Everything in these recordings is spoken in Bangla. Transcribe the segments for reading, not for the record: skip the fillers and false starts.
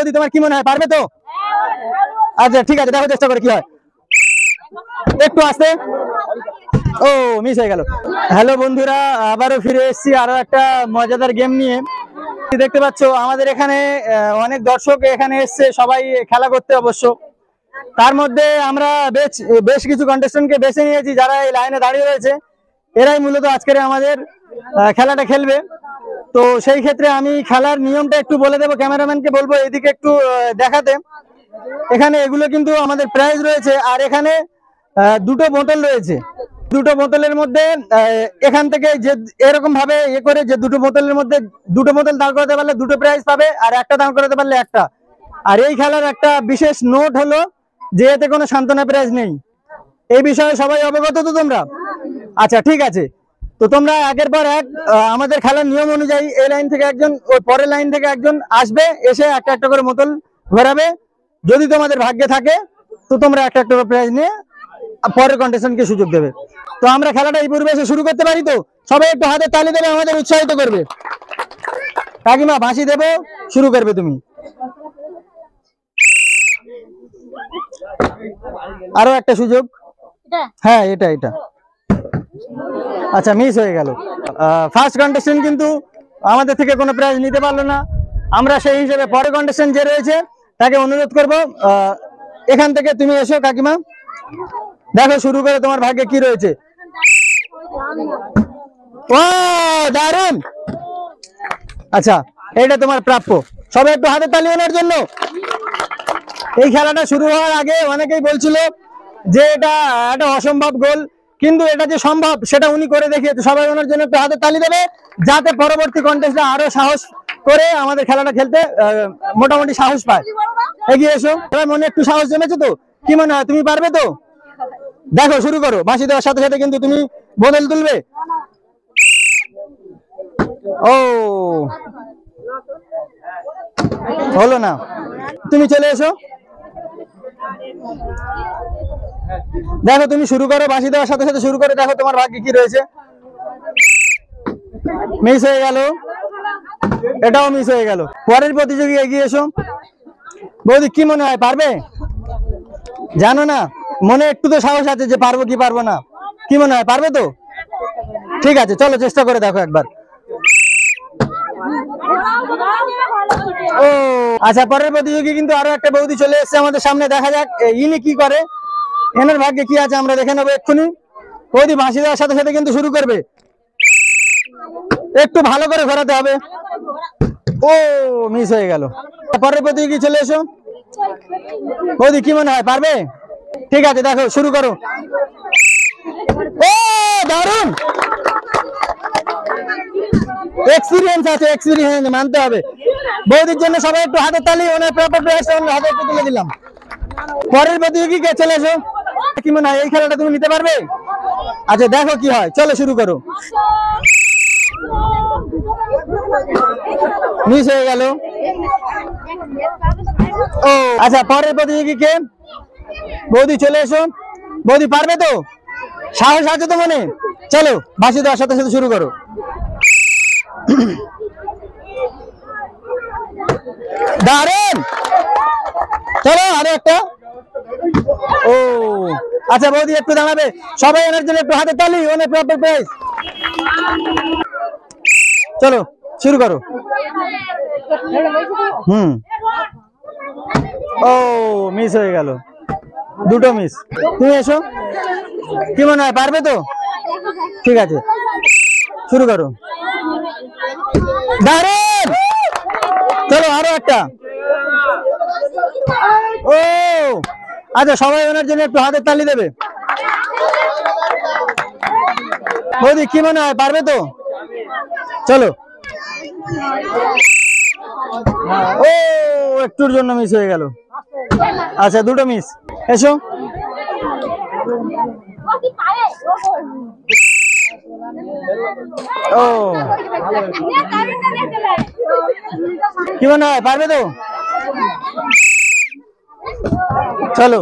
বৌদি তোমার কি মনে হয় পারবে তো? আচ্ছা ঠিক আছে, দেখো চেষ্টা করে কি হয়। একটু আসতে, ও মিস হয়ে গেল। হ্যালো বন্ধুরা, আবারও ফিরে এসেছি আরো একটা মজাদার গেম নিয়ে। দেখতে পাচ্ছ আমাদের এখানে অনেক দর্শক এখানে এসছে, সবাই খেলা করতে অবশ্য। তার মধ্যে আমরা বেশ কিছু কন্টেস্টেন্টকে বেছে নিয়েছি যারা এই লাইনে দাঁড়িয়ে রয়েছে। এরাই মূলত আজকের আমাদের খেলাটা খেলবে। তো সেই ক্ষেত্রে আমি খেলার নিয়মটা একটু বলে দেবো, ক্যামেরাম্যানকে বলবো এদিকে একটু দেখাতে। এখানে এগুলো কিন্তু আমাদের প্রাইজ রয়েছে, আর এখানে দুটো বোতল রয়েছে। দুটো বোতলের মধ্যে এখান থেকে যে এরকম ভাবে করে যে দুটো বোতলের মধ্যে দুটো বোতল দাঁড় করাতে পারলে দুটো প্রাইজ পাবে, আর একটা দাঁড় করাতে পারলে একটা। আর এই খেলার একটা বিশেষ নোট হলো যে এতে কোনো সান্ত্বনা প্রাইজ নেই। এই বিষয়ে সবাই অবগত তো তোমরা? আচ্ছা ঠিক আছে, তো তোমরা একের পর এক আমাদের খেলার নিয়ম অনুযায়ী এই লাইন থেকে একজন, ওই পরের লাইন থেকে একজন আসবে, এসে একটা একটা করে বোতল ঘোরাবে। যদি তোমাদের ভাগ্যে থাকে তো তোমরা একটা একটা করে প্রাইজ নিয়ে পরের কন্টেস্টেন্টকে সুযোগ দেবে। তো আমরা খেলাটা এই পরিবেশে শুরু করতে পারি তো? সবাই একটু হাতে তালি দেবে, আমাদের উৎসাহিত করবে। কাকিমা বাঁশি দেবো, শুরু করবে তুমি। আরো একটা সুযোগ, হ্যাঁ এটা এটা। আচ্ছা মিস হয়ে গেল। ফার্স্ট কন্টেস্টেন্ট কিন্তু আমাদের থেকে কোনো প্রাইজ নিতে পারলো না। আমরা সেই হিসেবে পরের কন্টেস্টেন্ট যে রয়েছে তাকে অনুরোধ করব, এখান থেকে তুমি এসো কাকিমা, দেখো শুরু করে তোমার ভাগ্যে কি রয়েছে। ও দারুণ, আচ্ছা এটা তোমার প্রাপ্য। সবাই একটু হাতে তালি ওনার জন্য। এই খেলাটা শুরু হওয়ার আগে অনেকেই বলছিল যে এটা একটা অসম্ভব গোল, কিন্তু এটা যে সম্ভব সেটা উনি করে দেখিয়েছে। সবাই ওনার জন্য একটু হাতে তালি দেবে, যাতে পরবর্তী কন্টেস্টে আরো সাহস করে আমাদের খেলাটা খেলতে মোটামুটি সাহস পায়। এগিয়ে এসো, এবার মনে একটু সাহস জমেছে তো? কি মনে হয় তুমি পারবে তো? দেখো শুরু করো, বাঁশি দেওয়ার সাথে সাথে কিন্তু তুমি বোতল তুলবে। ও হলো না, তুমি চলে এসো। দেখো তুমি শুরু করো, বাঁশি দেওয়ার সাথে সাথে শুরু করে, দেখো তোমার ভাগ্যে কি রয়েছে। মিস হয়ে গেল, এটাও মিস হয়ে গেল। পরের প্রতিযোগী এগিয়ে এসো। বৌদি কি মনে হয় পারবে? জানো না, মনে একটু তো সাহস আছে যে পারবো কি পারবো না। কি মনে হয় পারবে তো? ঠিক আছে চলো চেষ্টা করে দেখো একবার। ও আচ্ছা, পরের প্রতিযোগী কিন্তু আরো একটা বৌদি চলে এসেছে আমাদের সামনে। দেখা যাক ইনি কি করে, এনার ভাগ্যে কি আছে আমরা দেখে নেবো এক্ষুনি। বৌদি বাঁশি দেওয়ার সাথে সাথে কিন্তু শুরু করবে, একটু ভালো করে ঘোরাতে হবে। ও মিস হয়ে গেল। পরের প্রতিযোগী চলে এসো। বৌদি কি মনে হয় পারবে? ঠিক আছে দেখো শুরু করো। ও দারুণ, এক্সপিরিয়েন্স আছে, এক্সপিরিয়েন্স মানতে হবে। বৌদির জন্য সবাই একটু হাতে তালি, ওনার প্রাপ্য প্রাইজ হাতে একটু তুলে দিলাম। পরের প্রতিযোগী কে চলে এসো। কি মনে হয় এই খেলাটা তুমি নিতে পারবে? আচ্ছা দেখো কি হয়, চলো শুরু করো। মিস হয়ে গেল। ও আচ্ছা, পরের প্রতিযোগী কে? বৌদি চলে এসো। বৌদি পারবে তো? সাহস আছে তো মনে? চলো বাঁশি দেওয়ার সাথে সাথে শুরু করো। দারুণ, চলো আরো একটা। ও আচ্ছা বৌদি একটু দাঁড়াবে, সবাই এনার জন্য একটু হাতে তালি, অনেক প্রাপ্য প্রাইজ। চলো শুরু করো। ও মিস হয়ে গেল, দুটো মিস। তুমি এসো, কি মনে হয় পারবে তো? ঠিক আছে শুরু করো। দারুণ, চলো আরো একটা। ও আচ্ছা, সবাই ওনার জন্য একটু হাতের তালি দেবে। বৌদি কি মনে হয় পারবে তো? চলো। ও একটুর জন্য মিস হয়ে গেল। আচ্ছা দুটো মিস। এসো। ও কি মনে হয় পারবে তো? চলো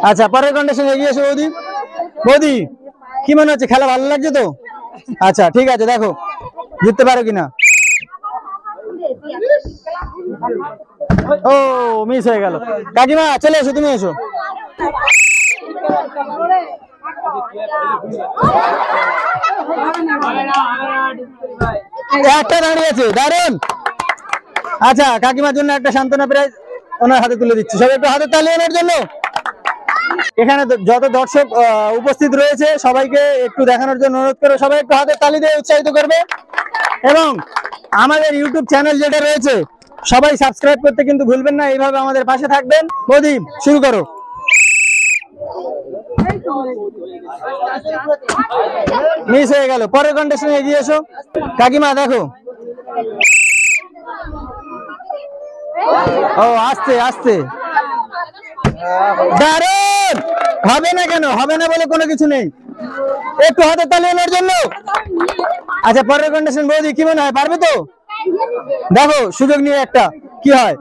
আচ্ছা, পরের কন্ডিশন এগিয়ে এসো বৌদি। বৌদি কি মনে হচ্ছে, খেলা ভালো লাগছে তো? আচ্ছা ঠিক আছে, দেখো জিততে পারো কিনা। ও মিস হয়ে গেল। কাকিমা চলে এসো, তুমি এসো। একটা দাঁড়িয়েছে, দারুন। আচ্ছা, কাকিমার জন্য একটা সান্ত্বনা প্রাইজ ওনার হাতে তুলে দিচ্ছি, সবাই একটু হাতে তালি আনার জন্য। এখানে যত দর্শক উপস্থিত রয়েছে সবাইকে একটু দেখানোর জন্য অনুরোধ করবো, সবাই একটু হাতে তালি দিয়ে উৎসাহিত করবে। এবং আমাদের ইউটিউব চ্যানেল যেটা রয়েছে সবাই সাবস্ক্রাইব করতে কিন্তু ভুলবেন না, এইভাবে আমাদের পাশে থাকবেন। প্রদীপ শুরু করো। মিস হয়ে গেল, পরের কন্টেস্টে এগিয়ে এসো। কাকিমা দেখো, ও আস্তে আস্তে, দারুন। হবে না কেন, হবে না বলে কোনো কিছু নেই, একটু হাতে তালি আনার জন্য। আচ্ছা, পরের কন্ডিশন বৌদি কি মনে হয়, পারবে তো? দেখো সুযোগ নিয়ে একটা কি হয়।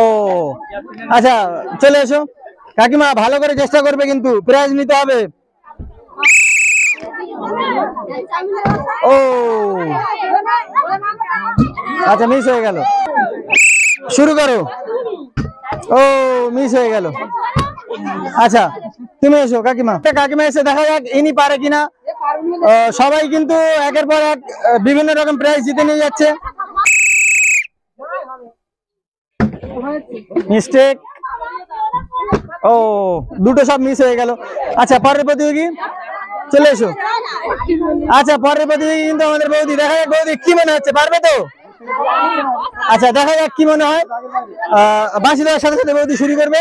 ও আচ্ছা, চলে এসো। কাকিমা ভালো করে চেষ্টা করবে, কিন্তু প্রাইজ নিতে হবে। ও আচ্ছা, মিস হয়ে গেল, শুরু করো। ও মিস হয়ে গেল। আচ্ছা, তুমি এসো কাকিমা। কাকিমা এসে দেখা যাক ইনি পারে কিনা। সবাই কিন্তু একের পর এক বিভিন্ন রকম প্রাইজ জিতে নিয়ে যাচ্ছে। মিস্টেক, ও দুটো সব মিস হয়ে গেল। আচ্ছা, পরের প্রতিযোগী চলে এসো। আচ্ছা, পরের প্রতিযোগী কিন্তু আমাদের বৌদি। দেখা যাক বৌদি কি মনে হচ্ছে, পারবে তো? আচ্ছা, দেখা যাক কি মনে হয়। বাঁশি দেওয়ার সাথে সাথে বৌদি শুরু করবে,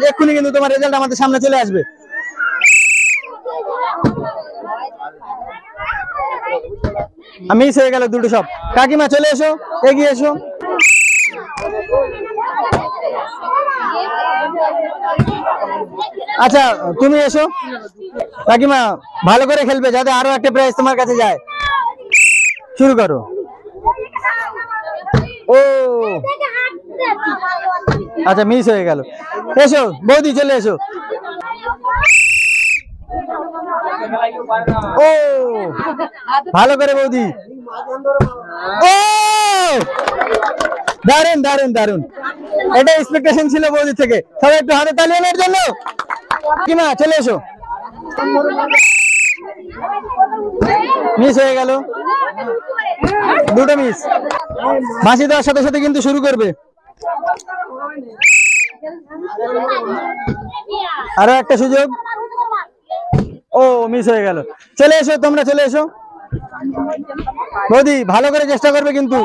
এক্ষুনি কিন্তু তোমার রেজাল্ট আমাদের সামনে চলে আসবে। মিস হয়ে গেল দুটো সব। কাকিমা চলে এসো, এগিয়ে এসো। আচ্ছা, তুমি এসো। কাকিমা ভালো করে খেলবে যাতে আরো একটা প্রাইজ তোমার কাছে যায়। শুরু করো। ও আচ্ছা, মিস হয়ে গেল। এসো বৌদি, চলে এসো। ও ভালো করে বৌদি। ও দারুন দারুন দারুন, এটা এক্সপেকটেশন ছিল বৌদি থেকে। সবাই একটু হাতে তালি আনার জন্য। কাকিমা চলে এসো। মিস হয়ে গেল, দুটো মিস। বাঁশি দেওয়ার সাথে সাথে কিন্তু শুরু করবে। আরো একটা সুযোগ। ও মিস হয়ে গেল। চলে এসো, তোমরা চলে এসো। বৌদি ভালো করে চেষ্টা করবে, কিন্তু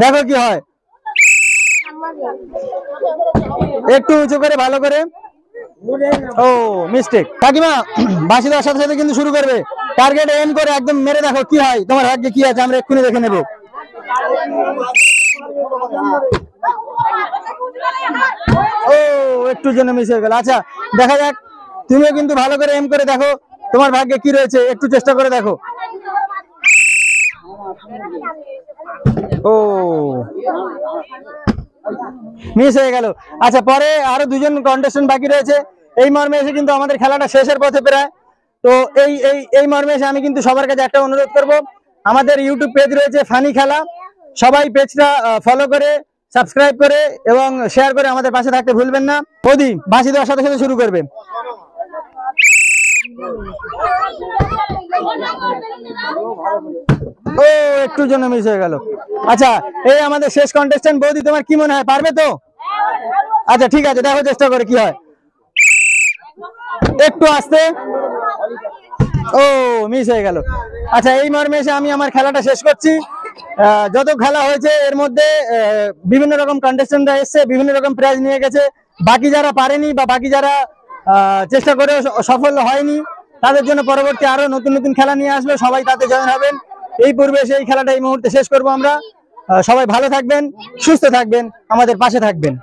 দেখো কি হয়। একটু উঁচু করে, ভালো করে। ও মিস্টেক। কাকিমা বাঁশি দেওয়ার সাথে সাথে কিন্তু শুরু করবে। টার্গেট এম করে একদম মেরে দেখো কি হয়, তোমার ভাগ্যে কি আছে আমরা এক্ষুনি দেখে নেব। ও একটুর জন্য মিস হয়ে গেল। আচ্ছা, দেখা যাক, তুমিও কিন্তু ভালো করে এম করে দেখো তোমার ভাগ্যে কি রয়েছে, একটু চেষ্টা করে দেখো। ও মিস হয়ে গেল। আচ্ছা, পরে আরো দুজন কন্টেস্টেন্ট বাকি রয়েছে। এই মর্মে এসে কিন্তু আমাদের খেলাটা শেষের পথে প্রায়। তো এই মর্মে এসে আমি কিন্তু সবার কাছে একটা অনুরোধ করব, আমাদের ইউটিউব পেজ রয়েছে ফানি খেলা, সবাই পেজটা ফলো করে, সাবস্ক্রাইব করে এবং শেয়ার করে আমাদের পাশে থাকতে ভুলবেন না। বৌদি বাঁশি দেওয়ার সাথে সাথে শুরু করবে। ও একটুর জন্য মিস হয়ে গেল। আচ্ছা, এই আমাদের শেষ কন্টেস্টেন্ট বৌদি, তোমার কি মনে হয়, পারবে তো? আচ্ছা ঠিক আছে, দেখো চেষ্টা করে কি হয়। একটু আস্তে। ও মিস হয়ে গেল। আচ্ছা, এই মর্মে এসে আমি আমার খেলাটা শেষ করছি। যত খেলা হয়েছে এর মধ্যে বিভিন্ন রকম কন্টেস্টেন্টরা এসছে, বিভিন্ন রকম প্রাইজ নিয়ে গেছে। বাকি যারা পারেনি বা বাকি যারা চেষ্টা করে সফল হয়নি, তাদের জন্য পরবর্তী আরো নতুন নতুন খেলা নিয়ে আসবে, সবাই তাতে জয়েন হবেন। এই পূর্বে এই খেলাটা এই মুহূর্তে শেষ করবো আমরা। সবাই ভালো থাকবেন, সুস্থ থাকবেন, আমাদের পাশে থাকবেন।